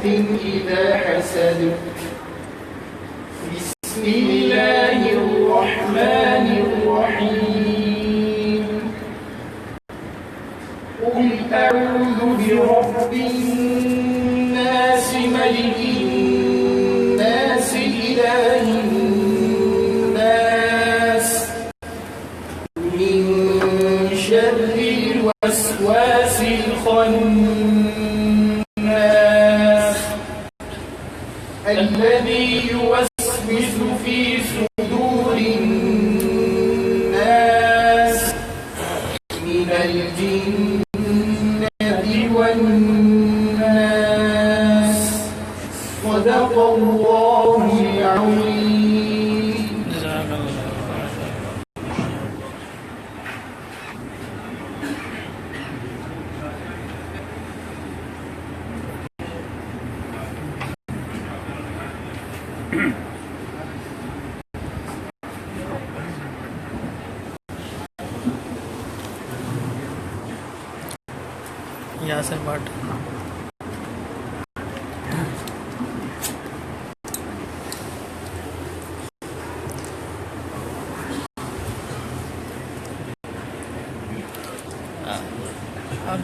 إذا حسد بسم الله الرحمن الرحيم قل أعوذ برب الناس ملك الناس إله الناس من شر الوسواس الخناس الذي يوسوس في صدور الناس من الجنة والناس صدق الله العظيم. یاسر بٹ آپ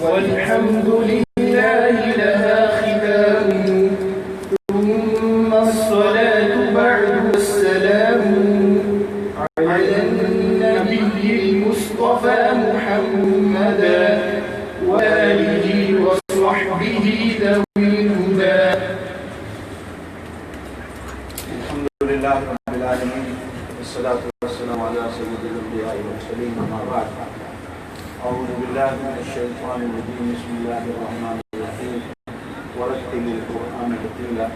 والحمد لله لها ختام ثم الصلاة بعد السلام على النبي المصطفى محمدا وآله وصحبه ذوي الهدى. الحمد لله رب العالمين والصلاة والسلام على سيد الأنبياء والمرسلين أما بعد. أعوذ بالله من الشيطان الرجيم. بسم الله الرحمن الرحيم. ورتل القرآن ترتيلا.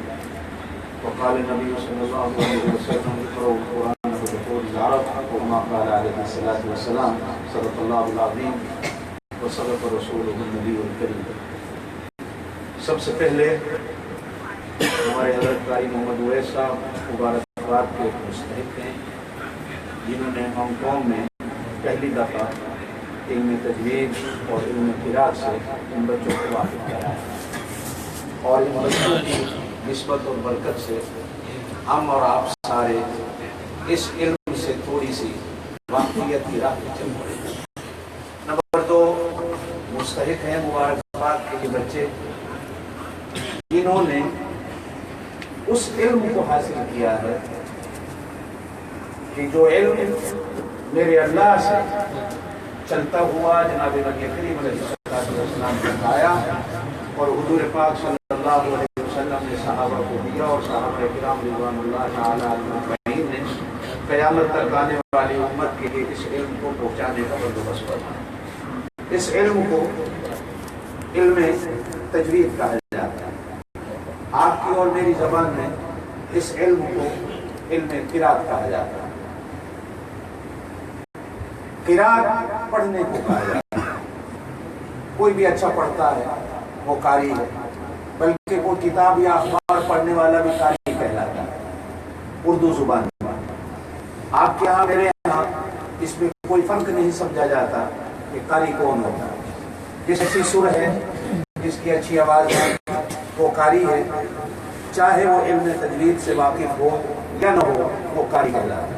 وقال النبي صلى الله عليه وسلم اقرأوا القرآن بطول العرب وما قال عليه الصلاة والسلام. صدق الله العظيم وصدق رسوله النبي الكريم. سب سے پہلے ہمارے حضرت قاری محمد اویس صاحب مبارکباد کے مستحق ہیں جنہوں نے ہانگ کانگ میں پہلی دفعہ علم تجوید اور علم قرات سے ان بچوں کو واقف کرایا اور ان بچوں کی نسبت اور برکت سے ہم اور آپ سارے اس علم سے تھوڑی سی واقفیت کی راہ پہ چل پڑے. نمبر 2 مستحق ہیں مبارکباد کے بچے جنہوں نے اس علم کو حاصل کیا ہے کہ جو علم میرے اللہ سے چلتا ہوا جناب نبی کریم علیہ السلام نے بتایا اور حضور پاک صلی اللہ علیہ وسلم نے صحابہ کو دیا اور صحابہ کرام رضوان اللہ تعالی علیہم نے قیامت تک آنے والی امت کے لیے اس علم کو پہنچانے کا بندوبست فرمایا. اس علم کو علم تجوید کہا جاتا ہے. آپ کی اور میری زبان میں اس علم کو علم قرات کہا جاتا ہے. قرات پڑھنے کو کہا جاتا ہے. کوئی بھی اچھا پڑھتا ہے وہ قاری ہے، بلکہ وہ کتاب یا اخبار پڑھنے والا بھی قاری کہلاتا ہے اردو زبان میں. آپ کے یہاں میرے یہاں اس میں کوئی فرق نہیں سمجھا جاتا کہ قاری کون ہوتا ہے. جس کی سر ہے، جس کی اچھی آواز ہے وہ قاری ہے، چاہے وہ علم تجوید سے واقف ہو یا نہ ہو وہ قاری کہلاتا ہے.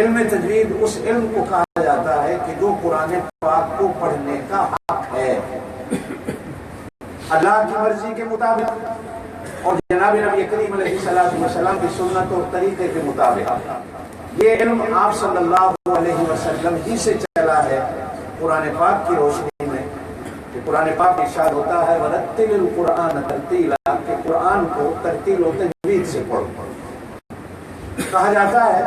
علم تجوید اس علم کو کہا جاتا ہے کہ جو قرآن پاک کو پڑھنے کا حق ہے اللہ کی مرضی کے مطابق اور جناب نبی کریم علیہ السلام کی سنت اور طریقے کے مطابق. یہ علم آپ صلی اللہ علیہ وسلم ہی سے چلا ہے قرآن پاک کی روشنی میں کہ قرآن پاک ارشاد ہوتا ہے وَرَتِّلِ الْقُرْآنَ تَرْتِيلًا کہ قرآن کو ترتیل و تجوید سے پڑھو. کہا جاتا ہے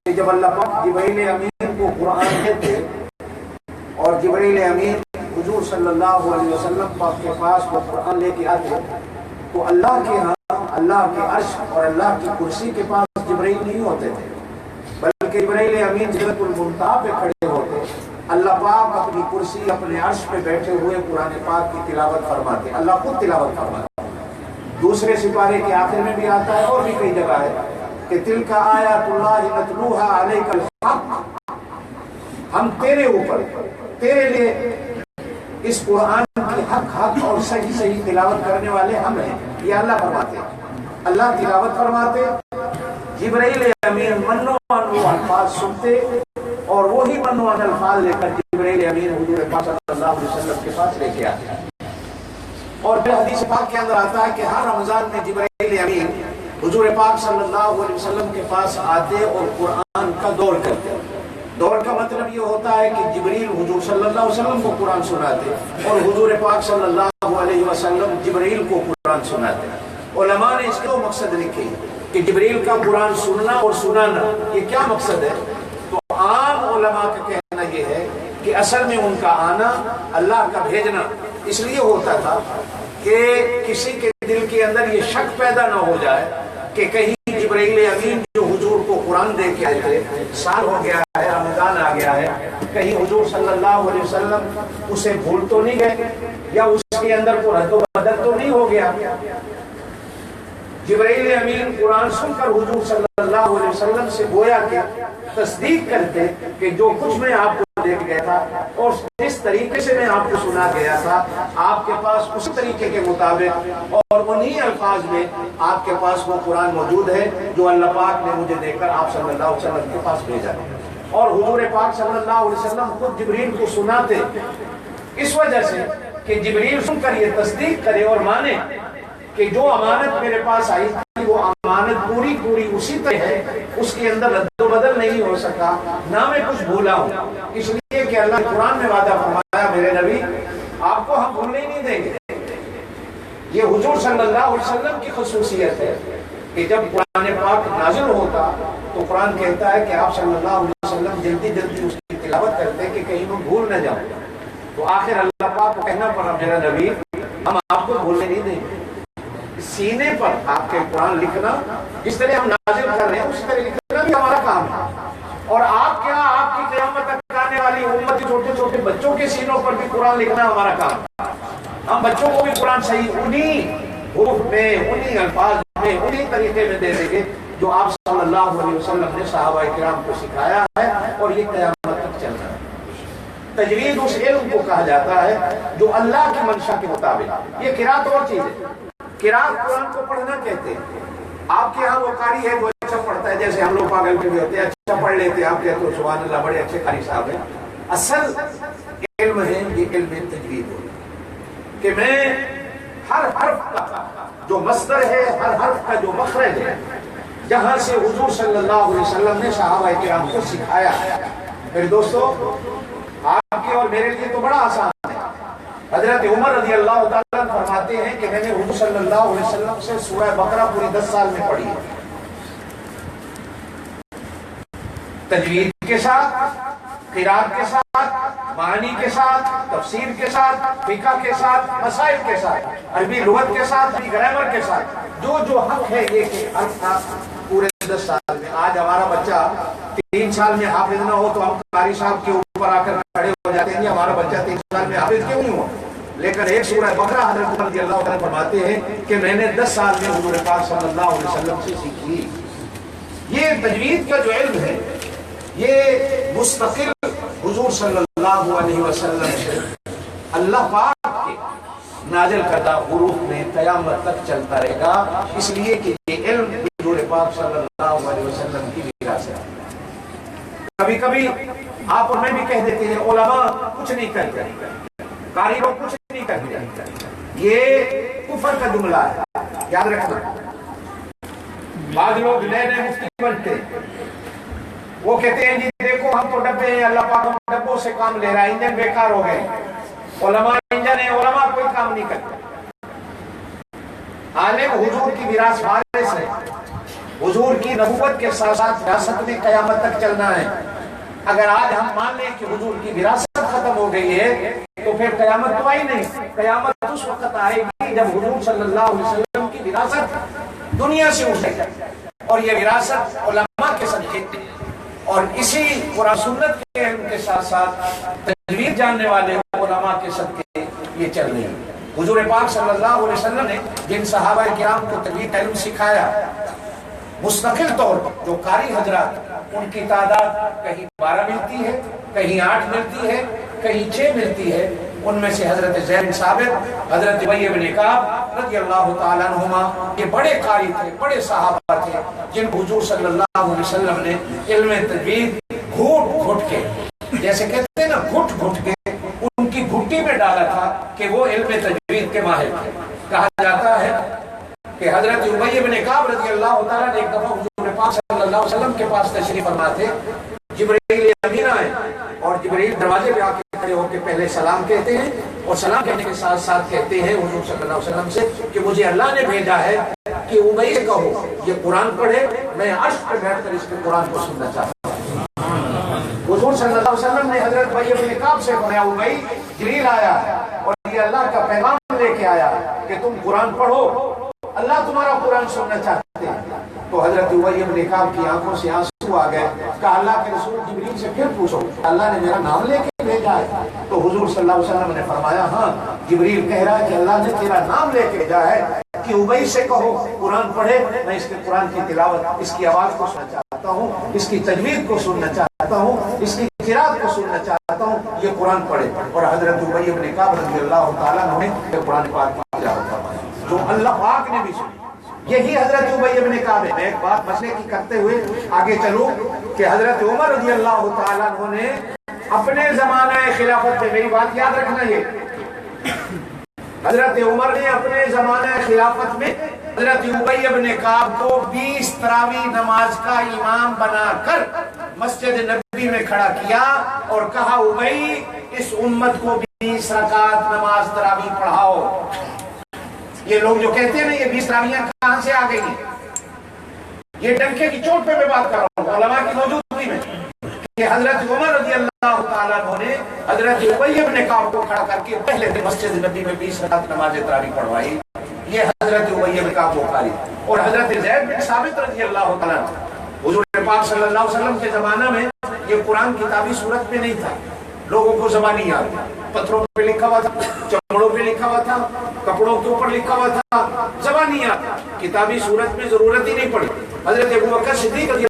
کہ جب اللہ پاک جبرائیل امین کو قرآن کہتے اور جبرائیل امین حضور صلی اللہ علیہ وسلم پاک کے پاس وہ قرآن لے کے آتے تو اللہ کے ہاں اللہ کے عرش اور اللہ کی کرسی کے پاس جبرائیل نہیں ہوتے تھے، بلکہ جبرائیل امین سدرۃ المنتہا پہ کھڑے ہوتے، اللہ پاک اپنی کرسی اپنے عرش پہ بیٹھے ہوئے قرآن پاک کی تلاوت فرماتے، اللہ خود تلاوت فرماتے۔ دوسرے سپارے کے آخر میں بھی آتا ہے اور بھی کئی جگہ ہے کہ تلک آیات اللہ نتلوہا علیک الحق، ہم تیرے اوپر تیرے لیے اس قرآن کی حق اور صحیح صحیح تلاوت کرنے والے ہم ہیں، یہ اللہ فرماتے ہیں۔ اللہ تلاوت فرماتے، جبرائیل امین منو الفاظ سنتے، اور وہی منو الفاظ لے کر جبرائیل امین حضور پاک صلی اللہ علیہ وسلم کے پاس لے کے آتے ہیں۔ اور پھر حدیث پاک کے اندر آتا ہے کہ ہر رمضان میں جبرائیل امین حضور پاک صلی اللہ علیہ وسلم کے پاس آتے اور قرآن کا دور کرتے۔ دور کا مطلب یہ ہوتا ہے کہ جبریل حضور صلی اللہ علیہ وسلم کو قرآن سناتے اور حضور پاک صلی اللہ علیہ وسلم جبریل کو قرآن سناتے۔ علماء نے اس کو مقصد لکھے کہ جبریل کا قرآن سننا اور سنانا یہ کیا مقصد ہے؟ تو عام علماء کا کہنا یہ ہے کہ اصل میں ان کا آنا اللہ کا بھیجنا اس لیے ہوتا تھا کہ کسی کے دل کے اندر یہ شک پیدا نہ ہو جائے کہ کہیں جبرائیل امین جو حضور کو قرآن دے کے آئے تھے، سال ہو گیا ہے، رمضان آ گیا ہے، کہیں حضور صلی اللہ علیہ وسلم اسے بھول تو نہیں گئے یا اس کے اندر کوئی رد و بدل تو نہیں ہو گیا۔ جبرائیل امین قرآن سن کر حضور صلی اللہ علیہ وسلم سے گویا کہ تصدیق کرتے کہ جو کچھ میں آپ کو دیکھ گیا تھا اور جس طریقے سے میں آپ کو سنا گیا تھا، آپ کے پاس اسی طریقے کے مطابق اور انہی الفاظ میں آپ کے پاس وہ قرآن موجود ہے جو اللہ پاک نے مجھے دے کر آپ صلی اللہ علیہ وسلم کے پاس بھیجا ہے۔ اور حضور پاک صلی اللہ علیہ وسلم خود جبریل کو سناتے اس وجہ سے کہ جبریل سن کر یہ تصدیق کرے اور مانے کہ جو امانت میرے پاس آئی تھی وہ امانت پوری پوری اسی طرح ہے، اس کے اندر رد و بدل نہیں ہو سکا، نہ میں کچھ بھولا ہوں، اس لیے کہ اللہ نے قرآن میں وعدہ فرمایا میرے نبی آپ کو ہم بھولنے نہیں دیں گے۔ یہ حضور صلی اللہ علیہ وسلم کی خصوصیت ہے کہ جب قرآن پاک نازل ہوتا تو قرآن کہتا ہے کہ آپ صلی اللہ علیہ وسلم جلدی جلدی اس کی تلاوت کرتے کہ کہیں میں بھول نہ جاؤں، تو آخر اللہ پاک کو کہنا پڑا میرا نبی ہم آپ کو بھولنے نہیں دیں گے، سینے پر آپ کے قرآن لکھنا جس طرح ہم نازل کر رہے ہیں اس طرح لکھنا بھی ہمارا کام ہے، اور آپ کیا آپ کی قیامت تک آنے والی امت کے چھوٹے چھوٹے بچوں کے سینوں پر بھی قرآن لکھنا ہمارا کام ہے۔ ہم بچوں کو بھی قرآن صحیح انہی حروف میں انہی الفاظ میں انہی طریقے میں دے دیں گے جو آپ صلی اللہ علیہ وسلم نے صحابہ کرام کو سکھایا ہے، اور یہ قیامت تک چلنا ہے۔ تجوید اس علم کو کہا جاتا ہے جو اللہ کی منشا کے مطابق، یہ قرات اور چیز ہے، قرات قرآن کو پڑھنا کہتے ہیں۔ آپ کے ہاں وہ قاری ہے جو اچھا پڑھتا ہے، جیسے ہم لوگ پاگل کے بھی ہوتے ہیں اچھا پڑھ لیتے ہیں، آپ کہتے ہو سبحان اللہ بڑے اچھے قاری صاحب ہیں۔ اصل علم ہے یہ علم تجوید ہے کہ میں ہر حرف کا جو مصدر ہے، ہر حرف کا جو مخرج ہے، جہاں سے حضور صلی اللہ علیہ وسلم نے صحابہ کرام کو سکھایا ہے۔ میرے دوستو آپ کے اور میرے لیے تو بڑا آسان ہے۔ حضرت عمر رضی اللہ تعالیٰ فرماتے ہیں کہ میں نے حضور صلی اللہ علیہ وسلم سے سورہ بقرہ پوری 10 سال میں پڑھی ہے، تجوید کے ساتھ، قرات کے ساتھ، معنی کے ساتھ، تفسیر کے ساتھ، فقہ کے ساتھ، مسائل کے ساتھ، عربی لغت کے ساتھ، عربی گرامر کے ساتھ، جو حق ہے یہ کہ حرف تھا پورے 10 سال میں۔ آج ہمارا بچہ 3 سال میں حافظ نہ ہو تو ہم قاری صاحب کے اوپر آ کر کھڑے ہو جاتے ہیں، ہمارا بچہ 3 سال میں حافظ کیوں نہیں ہوا؟ لیکن ایک سورہ بقرہ حضرت رضی اللہ عنہ فرماتے ہیں کہ میں نے 10 سال میں حضور پاک صلی اللہ علیہ وسلم سے سیکھی۔ یہ تجوید کا جو علم ہے یہ مستقل حضور صلی اللہ علیہ وسلم سے اللہ پاک کے نازل کردہ حروف میں قیامت تک چلتا رہے گا، اس لیے کہ یہ علم حضور پاک صلی اللہ علیہ وسلم کی وراثت ہے۔ کبھی کبھی آپ اور میں بھی کہہ دیتے ہیں علماء کچھ نہیں کرتے، قاری لوگ کچھ نہیں کرتے، یہ کفر کا جملہ ہے، یاد رکھنا۔ بعض لوگ نئے نئے مفتی بنتے ہیں، وہ کہتے ہیں جی دیکھو ہم تو ڈبے ہیں، اللہ پاک ہم ڈبوں سے کام لے رہا ہے، انجن بیکار ہو گئے، علماء انجن ہیں، علماء کوئی کام نہیں کرتے۔ عالم حضور کی میراث وارث ہے، حضور کی نبوت کے ساتھ ساتھ وراثت میں قیامت تک چلنا ہے۔ اگر آج ہم مان لیں کہ حضور کی وراثت ختم ہو گئی ہے تو پھر قیامت تو آئی نہیں. قیامت اس وقت آئے گی جب حضور صلی اللہ علیہ وسلم کی وراثت دنیا سے اٹھے گی, اور یہ وراثت علماء کے صدقے اور اسی قرآن سنت کے علم کے ساتھ ساتھ تجوید جاننے والے علماء کے صدقے یہ چل رہی ہے. حضور پاک صلی اللہ علیہ وسلم نے جن صحابہ کرام کو تجوید علم سکھایا مستقل طور پر, جو قاری حضرات, ان کی تعداد کہیں 12 ملتی ہے, کہیں 8 ملتی ہے, کہیں 6 ملتی ہے. ان میں سے حضرت زید بن ثابت, حضرت ابی بن کعب رضی اللہ تعالیٰ عنہما, یہ بڑے قاری تھے, بڑے صحابہ تھے جن حضور صلی اللہ علیہ وسلم نے علم تجوید گھٹ گھٹ کے, جیسے کہتے ہیں نا گھٹ گھٹ کے, ان کی گھٹی میں ڈالا تھا کہ وہ علم تجوید کے ماہر تھے. کہا جاتا ہے کہ حضرت ابی بن کعب رضی اللہ تعالیٰ نے ایک دفعہ حضور پاک صلی اللہ علیہ وسلم کے پاس تشریف فرما تھے. جبرائیل امین آئے اور جبرائیل دروازے پہ آ کے کھڑے ہو کے پہلے سلام کہتے ہیں, اور سلام کہنے کے ساتھ ساتھ کہتے ہیں حضور صلی اللہ علیہ وسلم سے کہ مجھے اللہ نے بھیجا ہے کہ ابی سے کہو یہ قرآن پڑھے, میں عرش پہ بیٹھ کر اس کے قرآن کو سننا چاہتا ہوں. حضور صلی اللہ علیہ وسلم نے حضرت ابی بن کعب سے فرمایا ابی جبریل آیا اور یہ اللہ کا پیغام لے کے آیا کہ تم قرآن پڑھو, اللہ تمہارا قرآن سننا چاہتے ہیں. تو حضرت ابی بن کعب کی آنکھوں سے آنسو آ گئے. کہا اللہ کے رسول جبریل سے پھر پوچھو اللہ نے میرا نام لے کے بھیجا ہے. تو حضور صلی اللہ علیہ وسلم نے فرمایا ہاں جبریل کہہ رہا ہے کہ اللہ نے تیرا نام لے کے بھیجا ہے کہ ابی سے کہو قرآن پڑھے, میں اس کے قرآن کی تلاوت, اس کی آواز کو سننا چاہتا ہوں, اس کی تجوید کو سننا چاہتا ہوں, اس کی قرات کو سننا چاہتا ہوں, یہ قرآن پڑھے. اور حضرت ابی بن کعب رضی اللہ تعالیٰ نے قرآن پاک کی تلاوت فرمائی جو اللہ پاک نے بھی سنی. یہی حضرت ابی بن کعب ہے. میں ایک بات مسئلے کی کرتے ہوئے آگے چلوں کہ حضرت عمر رضی اللہ تعالیٰ عنہ نے اپنے زمانہ خلافت میں, میری بات یاد رکھنا, یہ حضرت عمر نے اپنے زمانہ خلافت میں حضرت ابی بن کعب کو 20 تراویح نماز کا امام بنا کر مسجد نبوی میں کھڑا کیا اور کہا ابی اس امت کو 20 رکعت نماز تراویح پڑھاؤ. یہ لوگ جو کہتے ہیں نا یہ 20 تراویحیں کہاں سے آ گئی ہیں, یہ ڈنکے کی چوٹ پہ میں بات کر رہا ہوں علماء کی موجودگی میں, کہ حضرت عمر رضی اللہ تعالیٰ عنہ نے حضرت ابی بن کعب کو کھڑا کر کے پہلے دن مسجد نبوی میں 20 رکعت نماز تراویح پڑھوائی. یہ حضرت ابی بن کعب بخاری. اور حضرت زید بن ثابت رضی اللہ تعالیٰ عنہ, حضور پاک صلی اللہ علیہ وسلم کے زمانہ میں یہ قرآن کتابی صورت میں نہیں تھا, لوگوں کو زبانی یاد تھا, پتھروں پہ لکھا ہوا تھا, چمڑوں پہ لکھا ہوا تھا, کپڑوں کے اوپر لکھا ہوا تھا, زبانی یاد تھا, کتابی صورت میں ضرورت ہی نہیں پڑی. حضرت ابو بکر صدیق رضی